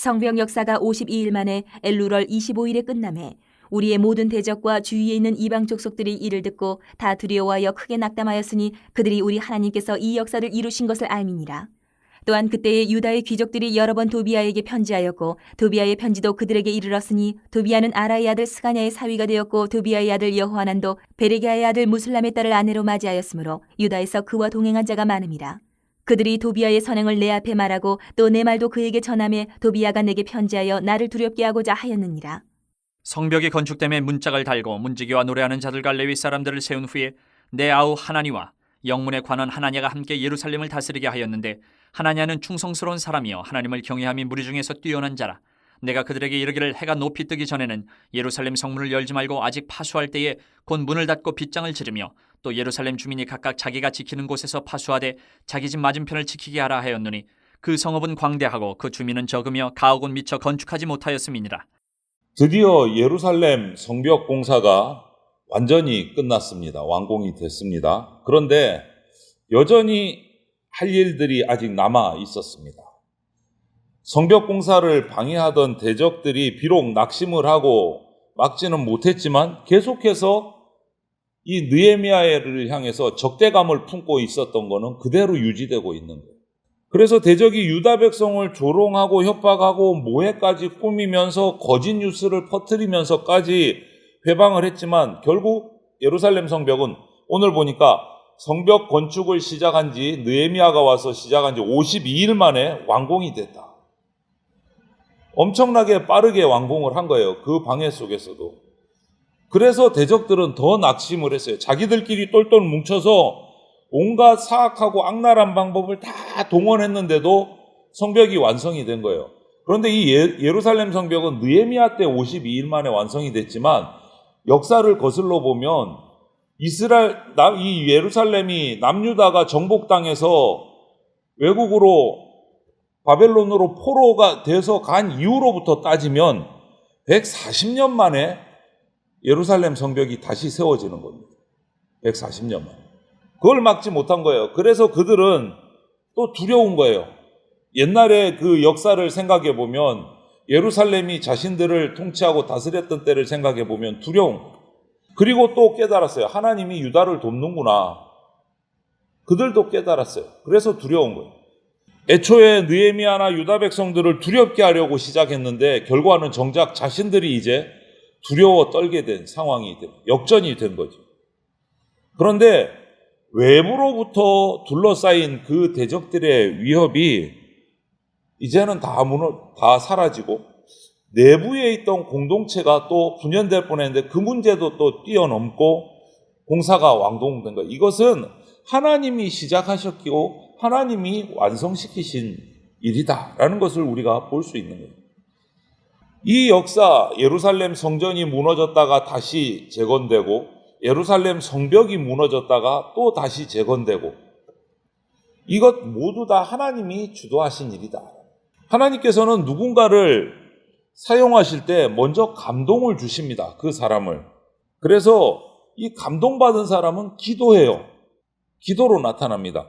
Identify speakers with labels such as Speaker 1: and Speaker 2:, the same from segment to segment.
Speaker 1: 성벽 역사가 52일 만에 엘루럴 25일에 끝남에 우리의 모든 대적과 주위에 있는 이방 족속들이 이를 듣고 다 두려워하여 크게 낙담하였으니 그들이 우리 하나님께서 이 역사를 이루신 것을 알미니라. 또한 그때에 유다의 귀족들이 여러 번 도비아에게 편지하였고 도비아의 편지도 그들에게 이르렀으니 도비아는 아라의 아들 스가냐의 사위가 되었고 도비아의 아들 여호하난도 베레게아의 아들 무슬람의 딸을 아내로 맞이하였으므로 유다에서 그와 동행한 자가 많음이라. 그들이 도비아의 선행을 내 앞에 말하고 또 내 말도 그에게 전하매 도비아가 내게 편지하여 나를 두렵게 하고자 하였느니라.
Speaker 2: 성벽이 건축됨에 문짝을 달고 문지기와 노래하는 자들과 레위 사람들을 세운 후에 내 아우 하나니와 영문에 관한 하나냐가 함께 예루살렘을 다스리게 하였는데 하나냐는 충성스러운 사람이요 하나님을 경외함이 무리 중에서 뛰어난 자라. 내가 그들에게 이르기를 해가 높이 뜨기 전에는 예루살렘 성문을 열지 말고 아직 파수할 때에 곧 문을 닫고 빗장을 지르며 또 예루살렘 주민이 각각 자기가 지키는 곳에서 파수하되 자기 집 맞은편을 지키게 하라 하였노니 그 성읍은 광대하고 그 주민은 적으며 가옥은 미처 건축하지 못하였음이니라.
Speaker 3: 드디어 예루살렘 성벽 공사가 완전히 끝났습니다. 완공이 됐습니다. 그런데 여전히 할 일들이 아직 남아 있었습니다. 성벽 공사를 방해하던 대적들이 비록 낙심을 하고 막지는 못했지만 계속해서 이 느헤미야를 향해서 적대감을 품고 있었던 것은 그대로 유지되고 있는 거예요. 그래서 대적이 유다 백성을 조롱하고 협박하고 모해까지 꾸미면서 거짓 뉴스를 퍼뜨리면서까지 회방을 했지만 결국 예루살렘 성벽은 오늘 보니까 성벽 건축을 시작한 지 느헤미야가 와서 시작한 지 52일 만에 완공이 됐다. 엄청나게 빠르게 완공을 한 거예요. 그 방해 속에서도. 그래서 대적들은 더 낙심을 했어요. 자기들끼리 똘똘 뭉쳐서 온갖 사악하고 악랄한 방법을 다 동원했는데도 성벽이 완성이 된 거예요. 그런데 이 예루살렘 성벽은 느헤미야 때 52일 만에 완성이 됐지만 역사를 거슬러 보면 이 예루살렘이 남유다가 정복당해서 외국으로 바벨론으로 포로가 돼서 간 이후로부터 따지면 140년 만에 예루살렘 성벽이 다시 세워지는 겁니다. 140년 만에. 그걸 막지 못한 거예요. 그래서 그들은 또 두려운 거예요. 옛날에 그 역사를 생각해 보면 예루살렘이 자신들을 통치하고 다스렸던 때를 생각해 보면 두려운 거예요. 그리고 또 깨달았어요. 하나님이 유다를 돕는구나. 그들도 깨달았어요. 그래서 두려운 거예요. 애초에 느헤미야나 유다 백성들을 두렵게 하려고 시작했는데 결과는 정작 자신들이 이제 두려워 떨게 된 상황이 역전이 된 거죠. 그런데 외부로부터 둘러싸인 그 대적들의 위협이 이제는 다 사라지고 내부에 있던 공동체가 또 분열될 뻔했는데 그 문제도 또 뛰어넘고 공사가 완공된 거예요. 이것은 하나님이 시작하셨고 하나님이 완성시키신 일이다라는 것을 우리가 볼 수 있는 거예요. 이 역사, 예루살렘 성전이 무너졌다가 다시 재건되고 예루살렘 성벽이 무너졌다가 또 다시 재건되고 이것 모두 다 하나님이 주도하신 일이다. 하나님께서는 누군가를 사용하실 때 먼저 감동을 주십니다. 그 사람을. 그래서 이 감동받은 사람은 기도해요. 기도로 나타납니다.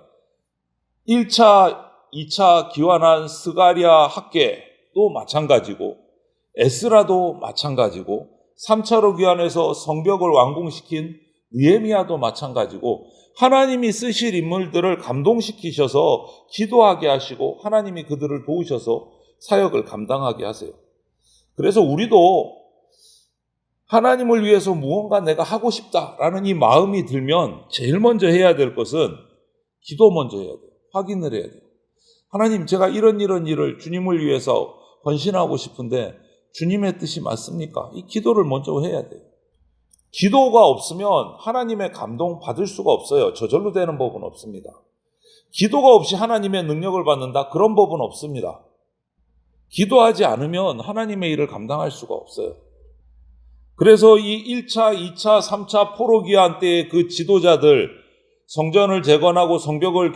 Speaker 3: 1차, 2차 기환한 스가랴 학개도 마찬가지고 에스라도 마찬가지고 3차로 귀환해서 성벽을 완공시킨 느헤미야도 마찬가지고 하나님이 쓰실 인물들을 감동시키셔서 기도하게 하시고 하나님이 그들을 도우셔서 사역을 감당하게 하세요. 그래서 우리도 하나님을 위해서 무언가 내가 하고 싶다라는 이 마음이 들면 제일 먼저 해야 될 것은 기도 먼저 해야 돼요. 확인을 해야 돼요. 하나님, 제가 이런 일을 주님을 위해서 헌신하고 싶은데 주님의 뜻이 맞습니까? 이 기도를 먼저 해야 돼요. 기도가 없으면 하나님의 감동 받을 수가 없어요. 저절로 되는 법은 없습니다. 기도가 없이 하나님의 능력을 받는다? 그런 법은 없습니다. 기도하지 않으면 하나님의 일을 감당할 수가 없어요. 그래서 이 1차, 2차, 3차 포로기한 때의 그 지도자들, 성전을 재건하고 성벽을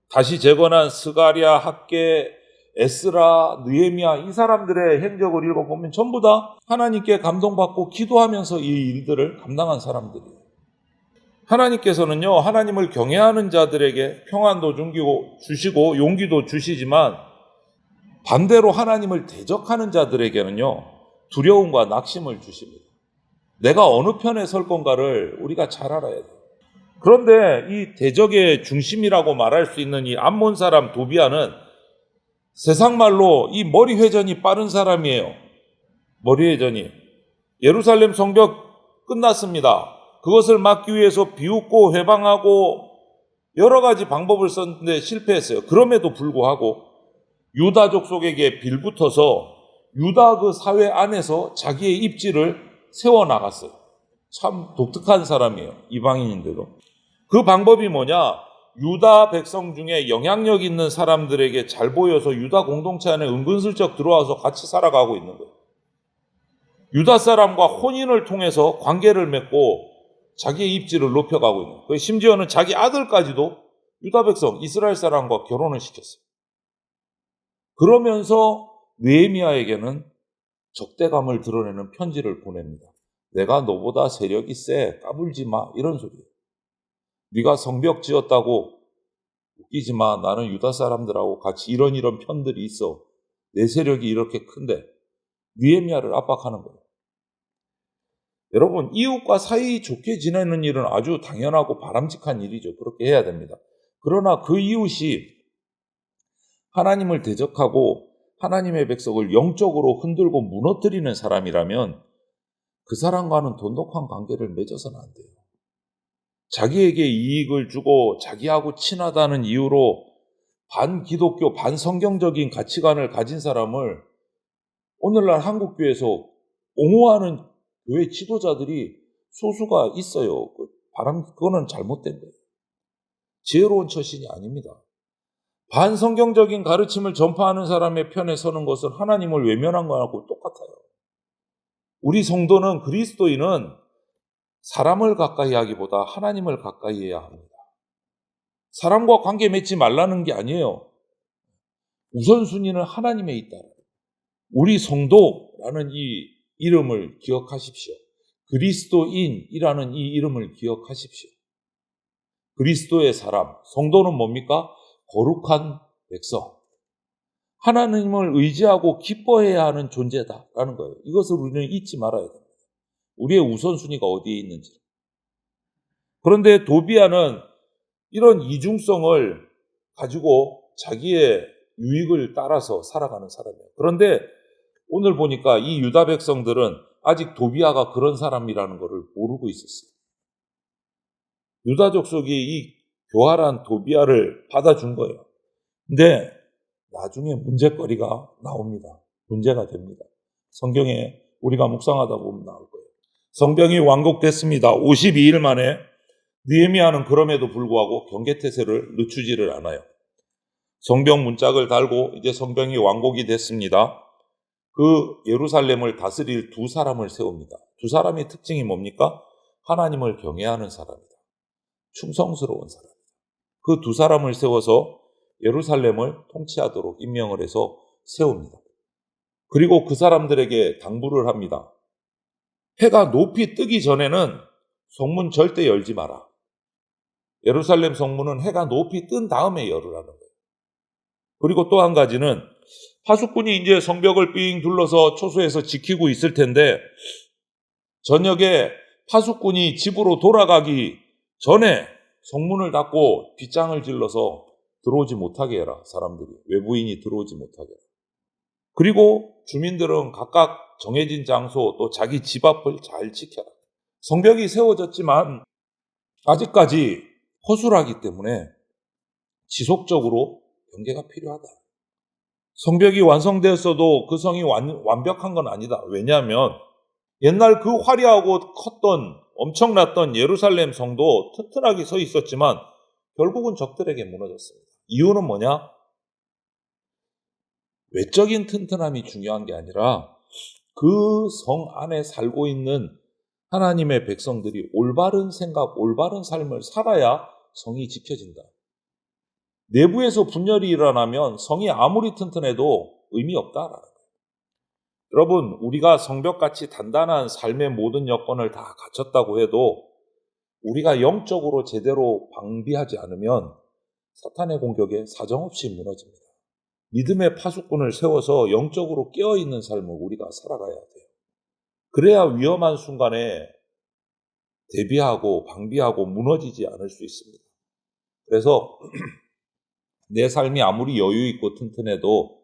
Speaker 3: 다시 재건한 스가랴, 학개, 에스라, 느헤미야, 이 사람들의 행적을 읽어보면 전부 다 하나님께 감동받고 기도하면서 이 일들을 감당한 사람들이에요. 하나님께서는요, 하나님을 경외하는 자들에게 평안도 주시고 용기도 주시지만 반대로 하나님을 대적하는 자들에게는요, 두려움과 낙심을 주십니다. 내가 어느 편에 설 건가를 우리가 잘 알아야 돼요. 그런데 이 대적의 중심이라고 말할 수 있는 이 암몬 사람 도비아는 세상 말로 이 머리 회전이 빠른 사람이에요. 머리 회전이. 예루살렘 성벽 끝났습니다. 그것을 막기 위해서 비웃고 회방하고 여러 가지 방법을 썼는데 실패했어요. 그럼에도 불구하고 유다족 속에게 빌붙어서 유다 그 사회 안에서 자기의 입지를 세워나갔어요. 참 독특한 사람이에요. 이방인인데도. 그 방법이 뭐냐? 유다 백성 중에 영향력 있는 사람들에게 잘 보여서 유다 공동체 안에 은근슬쩍 들어와서 같이 살아가고 있는 거예요. 유다 사람과 혼인을 통해서 관계를 맺고 자기의 입지를 높여가고 있는 거예요. 심지어는 자기 아들까지도 유다 백성, 이스라엘 사람과 결혼을 시켰어요. 그러면서 느헤미야에게는 적대감을 드러내는 편지를 보냅니다. 내가 너보다 세력이 세, 까불지 마, 이런 소리예요. 네가 성벽 지었다고 웃기지 마, 나는 유다 사람들하고 같이 이런 편들이 있어. 내 세력이 이렇게 큰데 느헤미야를 압박하는 거예요. 여러분, 이웃과 사이 좋게 지내는 일은 아주 당연하고 바람직한 일이죠. 그렇게 해야 됩니다. 그러나 그 이웃이 하나님을 대적하고 하나님의 백성을 영적으로 흔들고 무너뜨리는 사람이라면 그 사람과는 돈독한 관계를 맺어서는 안 돼요. 자기에게 이익을 주고 자기하고 친하다는 이유로 반기독교, 반성경적인 가치관을 가진 사람을 오늘날 한국교회에서 옹호하는 교회 지도자들이 소수가 있어요. 그거는 잘못된 거예요. 지혜로운 처신이 아닙니다. 반성경적인 가르침을 전파하는 사람의 편에 서는 것은 하나님을 외면한 거하고 똑같아요. 우리 성도는, 그리스도인은 사람을 가까이 하기보다 하나님을 가까이 해야 합니다. 사람과 관계 맺지 말라는 게 아니에요. 우선순위는 하나님에 있다. 우리 성도라는 이 이름을 기억하십시오. 그리스도인이라는 이 이름을 기억하십시오. 그리스도의 사람, 성도는 뭡니까? 거룩한 백성. 하나님을 의지하고 기뻐해야 하는 존재다라는 거예요. 이것을 우리는 잊지 말아야 됩니다. 우리의 우선순위가 어디에 있는지. 그런데 도비아는 이런 이중성을 가지고 자기의 유익을 따라서 살아가는 사람이에요. 그런데 오늘 보니까 이 유다 백성들은 아직 도비아가 그런 사람이라는 것을 모르고 있었어요. 유다 족속이 이 교활한 도비아를 받아준 거예요. 근데 나중에 문제거리가 나옵니다. 문제가 됩니다. 성경에 우리가 묵상하다 보면 나올 거예요. 성벽이 완공됐습니다. 52일 만에. 느헤미야는 그럼에도 불구하고 경계태세를 늦추지를 않아요. 성벽 문짝을 달고 이제 성벽이 완공이 됐습니다. 그 예루살렘을 다스릴 두 사람을 세웁니다. 두 사람의 특징이 뭡니까? 하나님을 경외하는 사람이다. 충성스러운 사람이다. 그 두 사람을 세워서 예루살렘을 통치하도록 임명을 해서 세웁니다. 그리고 그 사람들에게 당부를 합니다. 해가 높이 뜨기 전에는 성문 절대 열지 마라. 예루살렘 성문은 해가 높이 뜬 다음에 열으라는 거예요. 그리고 또 한 가지는 파수꾼이 이제 성벽을 삥 둘러서 초소해서 지키고 있을 텐데 저녁에 파수꾼이 집으로 돌아가기 전에 성문을 닫고 빗장을 질러서 들어오지 못하게 해라. 사람들이, 외부인이 들어오지 못하게 해라. 그리고 주민들은 각각 정해진 장소 또 자기 집 앞을 잘 지켜라. 성벽이 세워졌지만 아직까지 허술하기 때문에 지속적으로 경계가 필요하다. 성벽이 완성되었어도 그 성이 완벽한 건 아니다. 왜냐하면 옛날 그 화려하고 컸던 엄청났던 예루살렘 성도 튼튼하게 서 있었지만 결국은 적들에게 무너졌습니다. 이유는 뭐냐? 외적인 튼튼함이 중요한 게 아니라 그 성 안에 살고 있는 하나님의 백성들이 올바른 생각, 올바른 삶을 살아야 성이 지켜진다. 내부에서 분열이 일어나면 성이 아무리 튼튼해도 의미 없다라는 거예요. 여러분, 우리가 성벽같이 단단한 삶의 모든 여건을 다 갖췄다고 해도 우리가 영적으로 제대로 방비하지 않으면 사탄의 공격에 사정없이 무너집니다. 믿음의 파수꾼을 세워서 영적으로 깨어있는 삶을 우리가 살아가야 돼요. 그래야 위험한 순간에 대비하고 방비하고 무너지지 않을 수 있습니다. 그래서 내 삶이 아무리 여유 있고 튼튼해도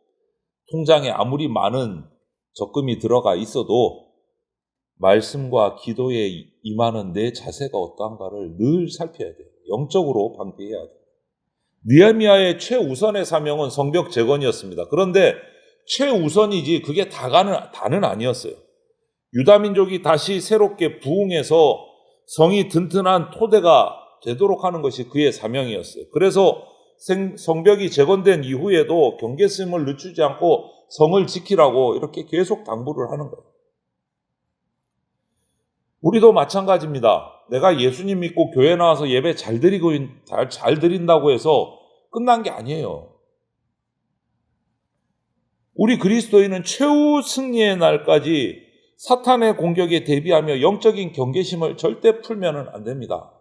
Speaker 3: 통장에 아무리 많은 적금이 들어가 있어도 말씀과 기도에 임하는 내 자세가 어떠한가를 늘 살펴야 돼요. 영적으로 방비해야 돼요. 느헤미야의 최우선의 사명은 성벽 재건이었습니다. 그런데 최우선이지 그게 다는 아니었어요. 유다 민족이 다시 새롭게 부흥해서 성이 튼튼한 토대가 되도록 하는 것이 그의 사명이었어요. 그래서 성벽이 재건된 이후에도 경계심을 늦추지 않고 성을 지키라고 이렇게 계속 당부를 하는 거예요. 우리도 마찬가지입니다. 내가 예수님 믿고 교회 나와서 예배 잘 드린다고 해서 끝난 게 아니에요. 우리 그리스도인은 최후 승리의 날까지 사탄의 공격에 대비하며 영적인 경계심을 절대 풀면 안 됩니다.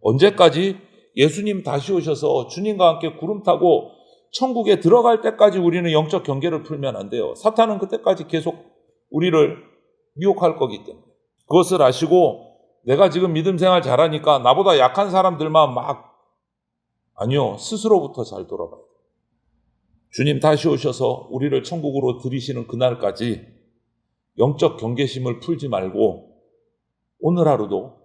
Speaker 3: 언제까지? 예수님 다시 오셔서 주님과 함께 구름 타고 천국에 들어갈 때까지 우리는 영적 경계를 풀면 안 돼요. 사탄은 그때까지 계속 우리를 미혹할 거기 때문에. 그것을 아시고 내가 지금 믿음 생활 잘하니까 나보다 약한 사람들만 아니요. 스스로부터 잘 돌아가요. 주님 다시 오셔서 우리를 천국으로 들이시는 그날까지 영적 경계심을 풀지 말고 오늘 하루도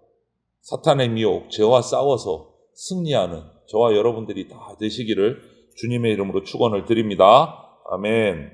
Speaker 3: 사탄의 미혹, 죄와 싸워서 승리하는 저와 여러분들이 다 되시기를 주님의 이름으로 축원을 드립니다. 아멘.